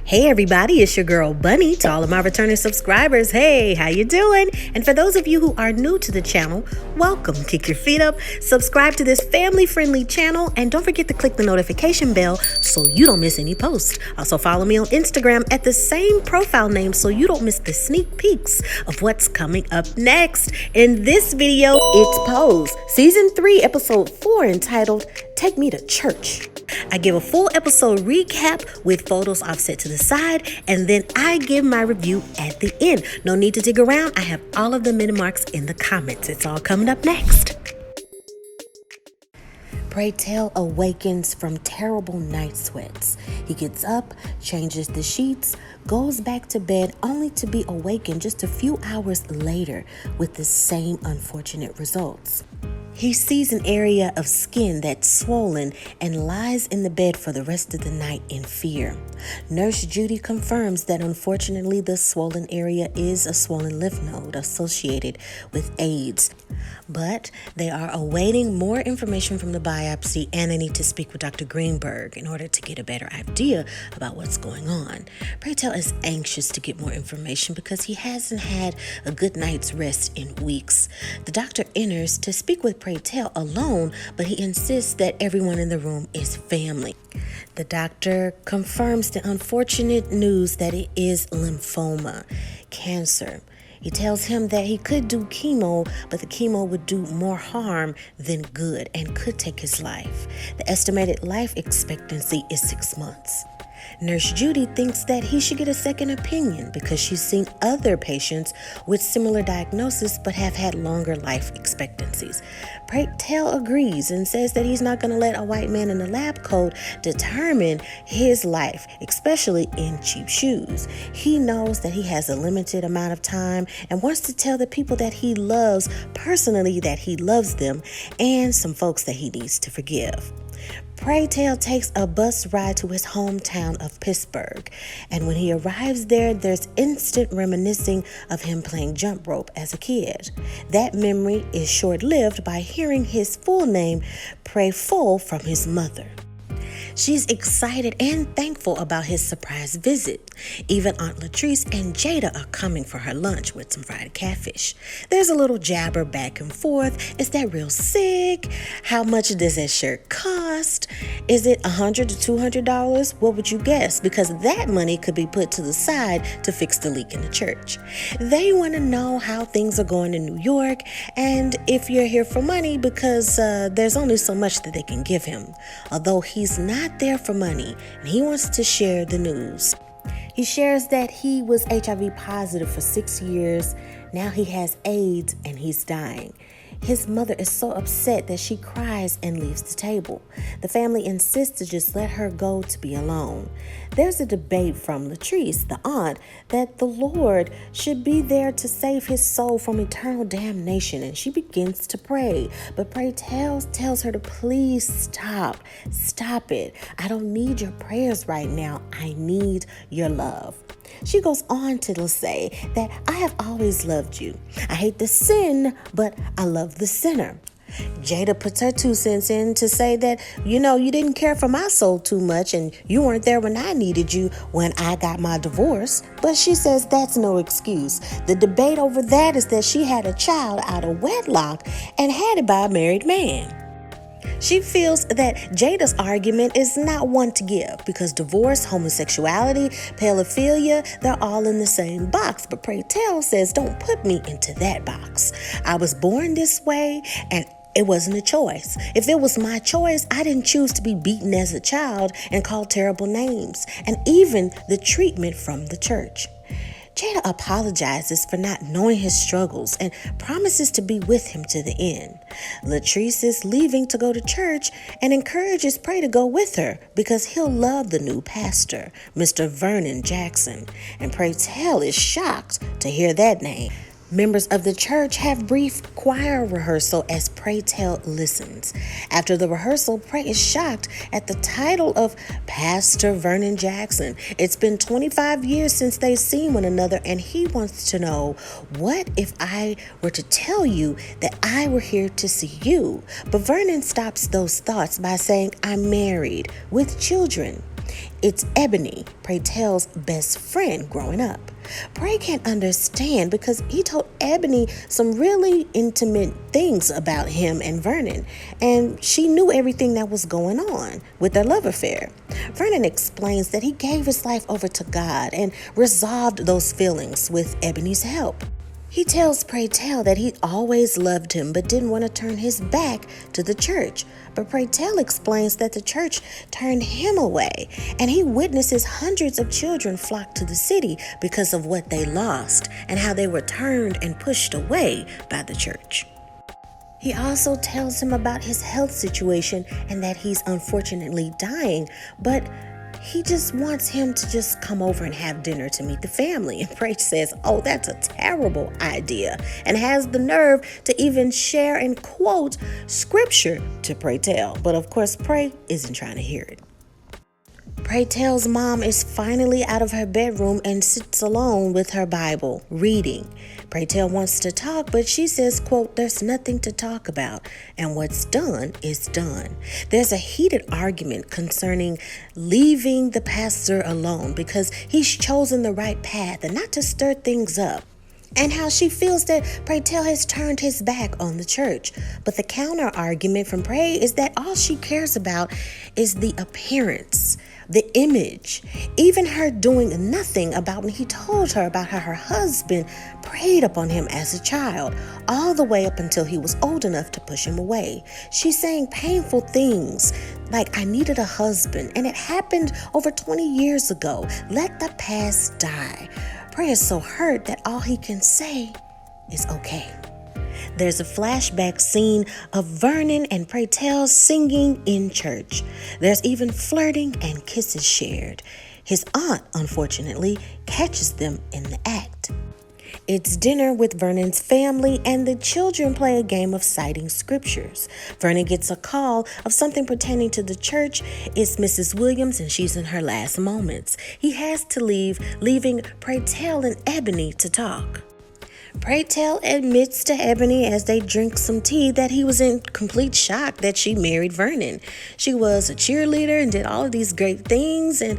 Hey everybody, it's your girl Bunny. To all of my returning subscribers, hey, how you doing? And for those of you who are new to the channel, welcome. Kick your feet up, subscribe to this family-friendly channel, and don't forget to click the notification bell so you don't miss any posts. Also follow me on Instagram at the same profile name so you don't miss the sneak peeks of what's coming up next. In this video, it's Pose, Season 3, Episode 4, entitled Take Me to Church. I give a full episode recap with photos offset to the side, and then I give my review at the end. No need to dig around. I have all of the minute marks in the comments. It's all coming up next. Pray Tell awakens from terrible night sweats. He gets up, changes the sheets, goes back to bed only to be awakened just a few hours later with the same unfortunate results. He sees an area of skin that's swollen and lies in the bed for the rest of the night in fear. Nurse Judy confirms that unfortunately the swollen area is a swollen lymph node associated with AIDS. But they are awaiting more information from the biopsy, and they need to speak with Dr. Greenberg in order to get a better idea about what's going on. Pray Tell is anxious to get more information because he hasn't had a good night's rest in weeks. The doctor enters to speak with Pray Tell alone, but he insists that everyone in the room is family. The doctor confirms the unfortunate news that it is lymphoma, cancer. He tells him that he could do chemo, but the chemo would do more harm than good and could take his life. The estimated life expectancy is 6 months. Nurse Judy thinks that he should get a second opinion because she's seen other patients with similar diagnosis but have had longer life expectancies. Pray Tell agrees and says that he's not going to let a white man in a lab coat determine his life, especially in cheap shoes. He knows that he has a limited amount of time and wants to tell the people that he loves personally that he loves them and some folks that he needs to forgive. Pray Tell takes a bus ride to his hometown of Pittsburgh, and when he arrives there, there's instant reminiscing of him playing jump rope as a kid. That memory is short-lived by hearing his full name, Pray Full, from his mother. She's excited and thankful about his surprise visit. Even Aunt Latrice and Jada are coming for her lunch with some fried catfish. There's a little jabber back and forth. Is that real sick? How much does that shirt cost? Is it $100 to $200? What would you guess? Because that money could be put to the side to fix the leak in the church. They want to know how things are going in New York and if you're here for money because there's only so much that they can give him. Although he's not there for money, and he wants to share the news. He shares that he was HIV positive for 6 years. Now he has AIDS and he's dying. His mother is so upset that she cries and leaves the table. The family insists to just let her go to be alone. There's a debate from Latrice, the aunt, that the Lord should be there to save his soul from eternal damnation, and she begins to pray. But Pray tells her to please stop it. I don't need your prayers right now. I need your love. She goes on to say that I have always loved you. I hate the sin, but I love the sinner. Jada puts her 2 cents in to say that, you didn't care for my soul too much and you weren't there when I needed you when I got my divorce. But she says that's no excuse. The debate over that is that she had a child out of wedlock and had it by a married man. She feels that Jada's argument is not one to give because divorce, homosexuality, pedophilia, they're all in the same box. But Pray Tell says, don't put me into that box. I was born this way and it wasn't a choice. If it was my choice, I didn't choose to be beaten as a child and called terrible names, and even the treatment from the church. Jada apologizes for not knowing his struggles and promises to be with him to the end. Latrice is leaving to go to church and encourages Pray to go with her because he'll love the new pastor, Mr. Vernon Jackson. And Pray Tell is shocked to hear that name. Members of the church have brief choir rehearsal as Pray Tell listens. After the rehearsal, Pray is shocked at the title of Pastor Vernon Jackson. It's been 25 years since they've seen one another, and he wants to know, what if I were to tell you that I were here to see you? But Vernon stops those thoughts by saying, I'm married with children. It's Ebony, Pray Tell's best friend growing up. Pray can't understand because he told Ebony some really intimate things about him and Vernon, and she knew everything that was going on with their love affair. Vernon explains that he gave his life over to God and resolved those feelings with Ebony's help. He tells Pray Tell that he always loved him but didn't want to turn his back to the church. But Pray Tell explains that the church turned him away, and he witnesses hundreds of children flock to the city because of what they lost and how they were turned and pushed away by the church. He also tells him about his health situation and that he's unfortunately dying, but he just wants him to just come over and have dinner to meet the family. And Pray says, oh, that's a terrible idea, and has the nerve to even share and quote scripture to Pray Tell. But of course, Pray isn't trying to hear it. Pray Tell's mom is finally out of her bedroom and sits alone with her Bible, reading. Pray Tell wants to talk, but she says, quote, there's nothing to talk about, and what's done is done. There's a heated argument concerning leaving the pastor alone because he's chosen the right path and not to stir things up, and how she feels that Pray Tell has turned his back on the church. But the counter argument from Pray is that all she cares about is the appearance, the image, even her doing nothing about when he told her about how her husband preyed upon him as a child, all the way up until he was old enough to push him away. She's saying painful things like, I needed a husband, and it happened over 20 years ago. Let the past die. Pray is so hurt that all he can say is okay. There's a flashback scene of Vernon and Pray Tell singing in church. There's even flirting and kisses shared. His aunt, unfortunately, catches them in the act. It's dinner with Vernon's family, and the children play a game of citing scriptures. Vernon gets a call of something pertaining to the church. It's Mrs. Williams, and she's in her last moments. He has to leave, leaving Pray Tell and Ebony to talk. Pray Tell admits to Ebony as they drink some tea that he was in complete shock that she married Vernon. She was a cheerleader and did all of these great things, and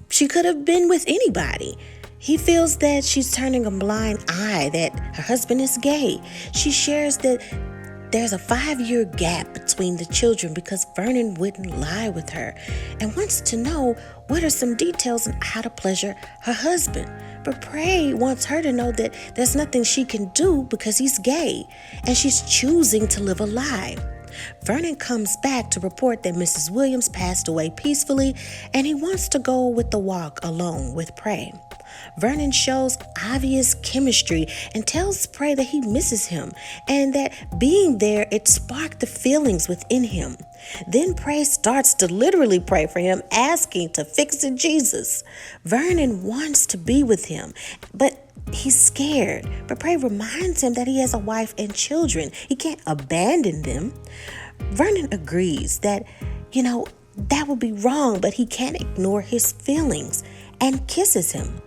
she could have been with anybody. He feels that she's turning a blind eye, that her husband is gay. She shares that there's a 5-year gap between the children because Vernon wouldn't lie with her, and wants to know what are some details on how to pleasure her husband. But Pray wants her to know that there's nothing she can do because he's gay, and she's choosing to live a lie. Vernon comes back to report that Mrs. Williams passed away peacefully, and he wants to go with the walk alone with Pray. Vernon shows obvious chemistry and tells Pray that he misses him, and that being there, it sparked the feelings within him. Then Pray starts to literally pray for him, asking to fix it Jesus. Vernon wants to be with him, but he's scared. But Pray reminds him that he has a wife and children. He can't abandon them. Vernon agrees that, that would be wrong, but he can't ignore his feelings, and kisses him.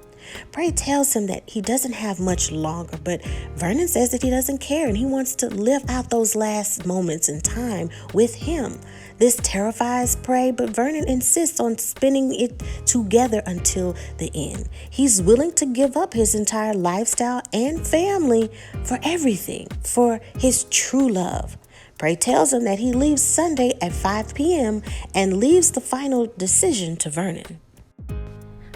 Pray tells him that he doesn't have much longer, but Vernon says that he doesn't care and he wants to live out those last moments in time with him. This terrifies Pray, but Vernon insists on spending it together until the end. He's willing to give up his entire lifestyle and family for everything, for his true love. Pray tells him that he leaves Sunday at 5 p.m. and leaves the final decision to Vernon.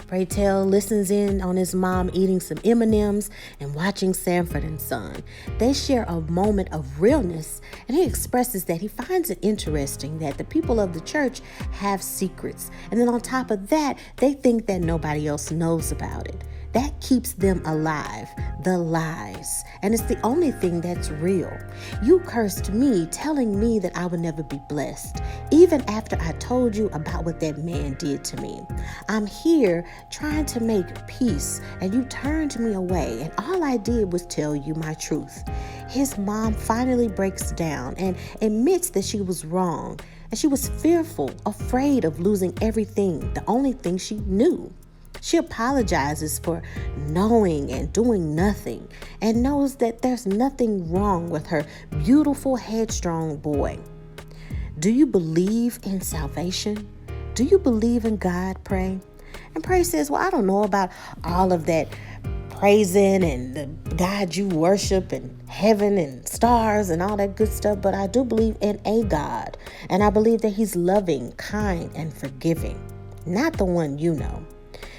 Pray Tell listens in on his mom eating some M&Ms and watching Sanford and Son. They share a moment of realness, and he expresses that he finds it interesting that the people of the church have secrets. And then on top of that, they think that nobody else knows about it. That keeps them alive, the lies. And it's the only thing that's real. You cursed me, telling me that I would never be blessed, even after I told you about what that man did to me. I'm here trying to make peace, and you turned me away, and all I did was tell you my truth. His mom finally breaks down and admits that she was wrong, and she was fearful, afraid of losing everything, the only thing she knew. She apologizes for knowing and doing nothing, and knows that there's nothing wrong with her beautiful, headstrong boy. Do you believe in salvation? Do you believe in God, Pray? And Pray says, well, I don't know about all of that praising and the God you worship and heaven and stars and all that good stuff, but I do believe in a God. And I believe that he's loving, kind, and forgiving, not the one you know.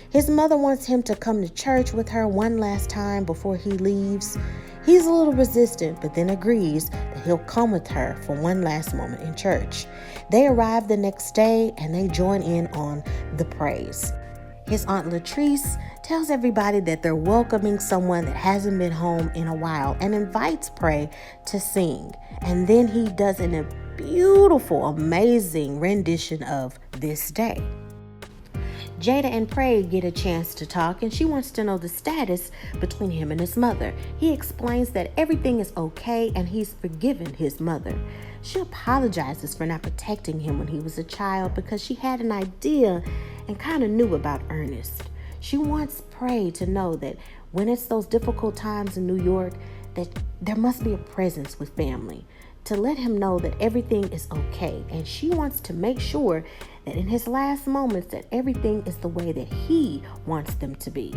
His mother wants him to come to church with her one last time before he leaves. He's a little resistant, but then agrees that he'll come with her for one last moment in church. They arrive the next day and they join in on the praise. His Aunt Latrice tells everybody that they're welcoming someone that hasn't been home in a while and invites Pray to sing. And then he does a beautiful, amazing rendition of This Day. Jada and Pray get a chance to talk, and she wants to know the status between him and his mother. He explains that everything is okay and he's forgiven his mother. She apologizes for not protecting him when he was a child because she had an idea and kind of knew about Ernest. She wants Pray to know that when it's those difficult times in New York, that there must be a presence with family, to let him know that everything is okay. And she wants to make sure that in his last moments that everything is the way that he wants them to be.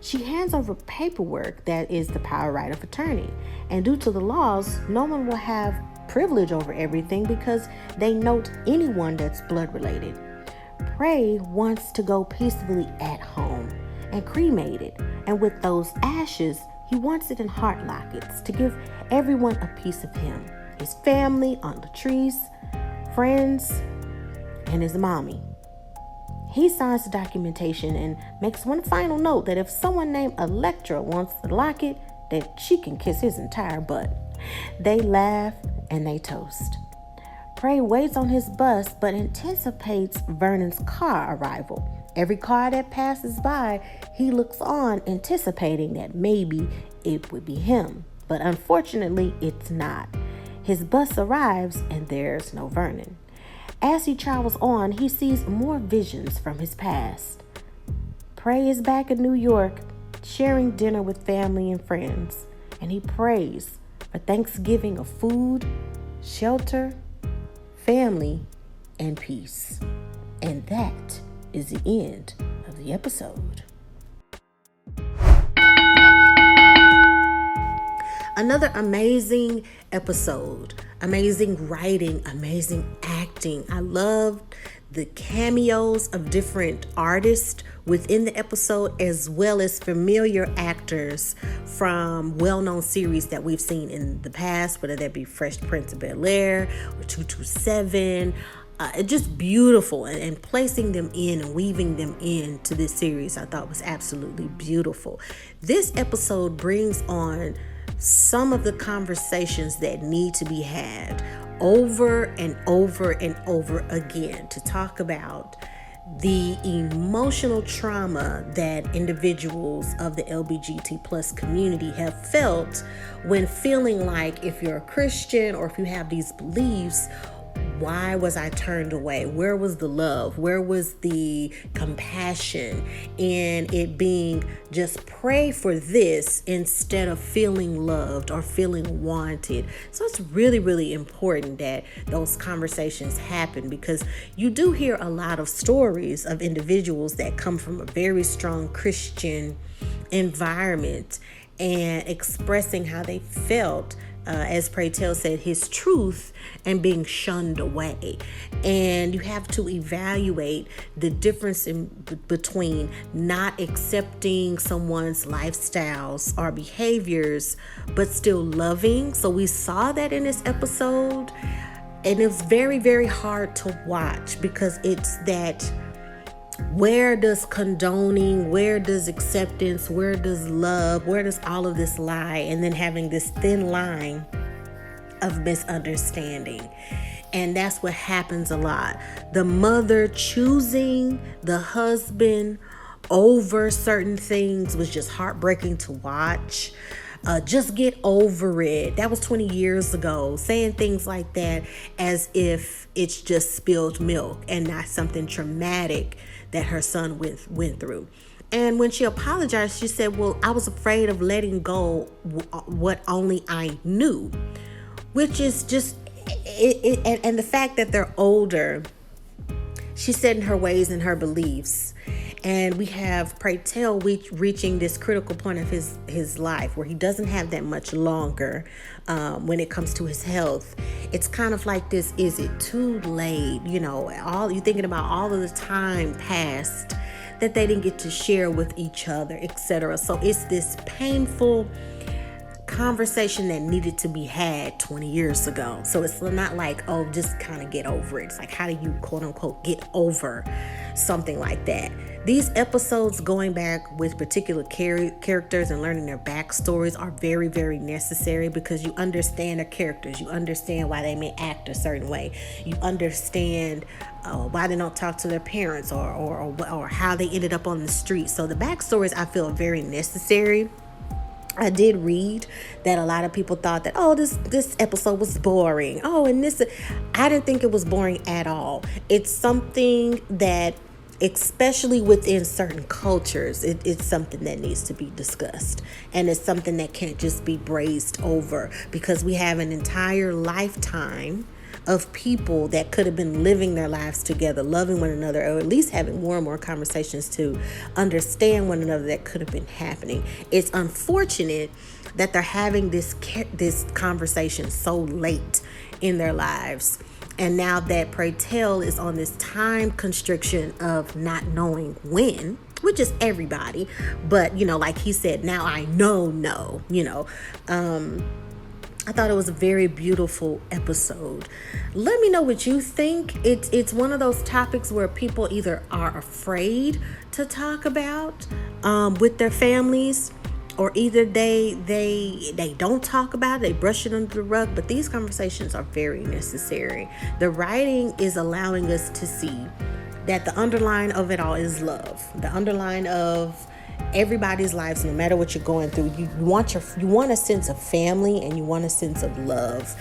She hands over paperwork that is the power right of attorney. And due to the laws, no one will have privilege over everything because they note anyone that's blood related. Pray wants to go peacefully at home and cremate it. And with those ashes, he wants it in heart lockets to give everyone a piece of him. His family, Aunt Latrice, friends, and his mommy. He signs the documentation and makes one final note that if someone named Electra wants the locket, that she can kiss his entire butt. They laugh and they toast. Pray waits on his bus but anticipates Vernon's car arrival. Every car that passes by, he looks on anticipating that maybe it would be him. But unfortunately, it's not. His bus arrives and there's no Vernon. As he travels on, he sees more visions from his past. Pray is back in New York, sharing dinner with family and friends, and he prays for Thanksgiving of food, shelter, family, and peace. And that is the end of the episode. Another amazing episode, amazing writing, amazing acting. I loved the cameos of different artists within the episode, as well as familiar actors from well-known series that we've seen in the past, whether that be Fresh Prince of Bel-Air or 227. Just beautiful, and placing them in and weaving them into this series I thought was absolutely beautiful. This episode brings on some of the conversations that need to be had over and over and over again to talk about the emotional trauma that individuals of the LGBT plus community have felt when feeling like, if you're a Christian or if you have these beliefs, why was I turned away? Where was the love? Where was the compassion? And it being just pray for this instead of feeling loved or feeling wanted. So it's really, really important that those conversations happen, because you do hear a lot of stories of individuals that come from a very strong Christian environment and expressing how they felt, as Pray Tell said, his truth, and being shunned away. And you have to evaluate the difference between not accepting someone's lifestyles or behaviors, but still loving. So we saw that in this episode, and it's very, very hard to watch, because it's that, where does condoning, where does acceptance, where does love, where does all of this lie? And then having this thin line of misunderstanding. And that's what happens a lot. The mother choosing the husband over certain things was just heartbreaking to watch. Just get over it. That was 20 years ago. Saying things like that as if it's just spilled milk and not something traumatic that her son went through. And when she apologized, she said, well, I was afraid of letting go what only I knew, which is just, and the fact that they're older, she's set in her ways and her beliefs. And we have Pray Tell reaching this critical point of his life where he doesn't have that much longer when it comes to his health. It's kind of like this, is it too late? You know, all you're thinking about all of the time past that they didn't get to share with each other, etc. So it's this painful conversation that needed to be had 20 years ago. So it's not like, oh, just kind of get over it. It's like, how do you quote unquote get over something like that? These episodes going back with particular characters and learning their backstories are very, very necessary, because you understand their characters. You understand why they may act a certain way. You understand why they don't talk to their parents, or how they ended up on the street. So the backstories, I feel, are very necessary. I did read that a lot of people thought that, oh, this episode was boring. Oh, and I didn't think it was boring at all. It's something that, especially within certain cultures, it's something that needs to be discussed. And it's something that can't just be brazed over, because we have an entire lifetime of people that could have been living their lives together, loving one another, or at least having more and more conversations to understand one another that could have been happening. It's unfortunate that they're having this conversation so late in their lives. And now that Pray Tell is on this time constriction of not knowing when, which is everybody, but, you know, like he said, now I know, you know, I thought it was a very beautiful episode. Let me know what you think. It's one of those topics where people either are afraid to talk about with their families, or either they don't talk about it, they brush it under the rug. But these conversations are very necessary. The writing is allowing us to see that the underline of it all is love. The underline of everybody's lives, no matter what you're going through, you want a sense of family, and you want a sense of love,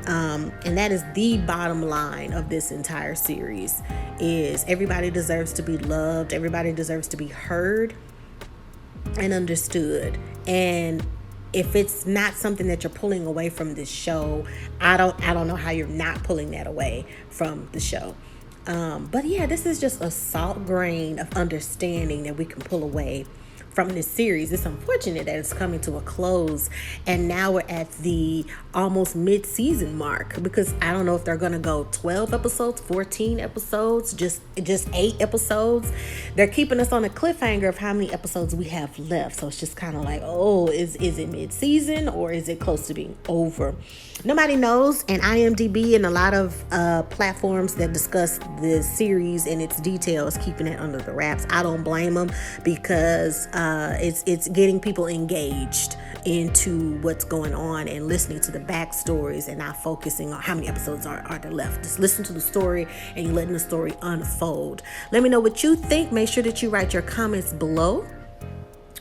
and that is the bottom line of this entire series. Is everybody deserves to be loved, everybody deserves to be heard and understood. And if it's not something that you're pulling away from this show, I don't know how you're not pulling that away from the show. But yeah, this is just a salt grain of understanding that we can pull away from this series. It's unfortunate that it's coming to a close, and now we're at the almost mid-season mark, because I don't know if they're going to go 12 episodes, 14 episodes, just 8 episodes. They're keeping us on a cliffhanger of how many episodes we have left. So it's just kind of like, oh, is it mid-season, or is it close to being over? Nobody knows. And IMDb and a lot of platforms that discuss the series and its details, keeping it under the wraps. I don't blame them, because it's getting people engaged into what's going on and listening to the backstories, and not focusing on how many episodes are there left. Just listen to the story, and you're letting the story unfold. Let me know what you think. Make sure that you write your comments below.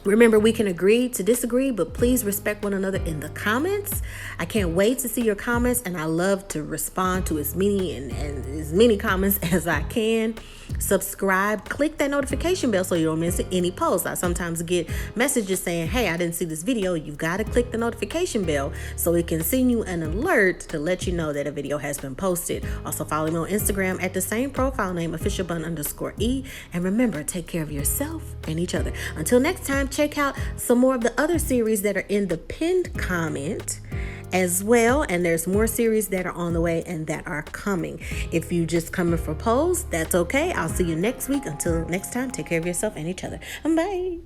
Remember, we can agree to disagree, but please respect one another in the comments. I can't wait to see your comments, and I love to respond to as many and as many comments as I can. Subscribe, click that notification bell so you don't miss any posts. I sometimes get messages saying, hey, I didn't see this video. You've got to click the notification bell so it can send you an alert to let you know that a video has been posted. Also, follow me on Instagram at the same profile name, officialbunne_E. And remember, take care of yourself and each other. Until next time, check out some more of the other series that are in the pinned comment as well, and there's more series that are on the way and that are coming. If you just coming for polls, that's okay. I'll see you next week. Until next time, take care of yourself and each other. Bye.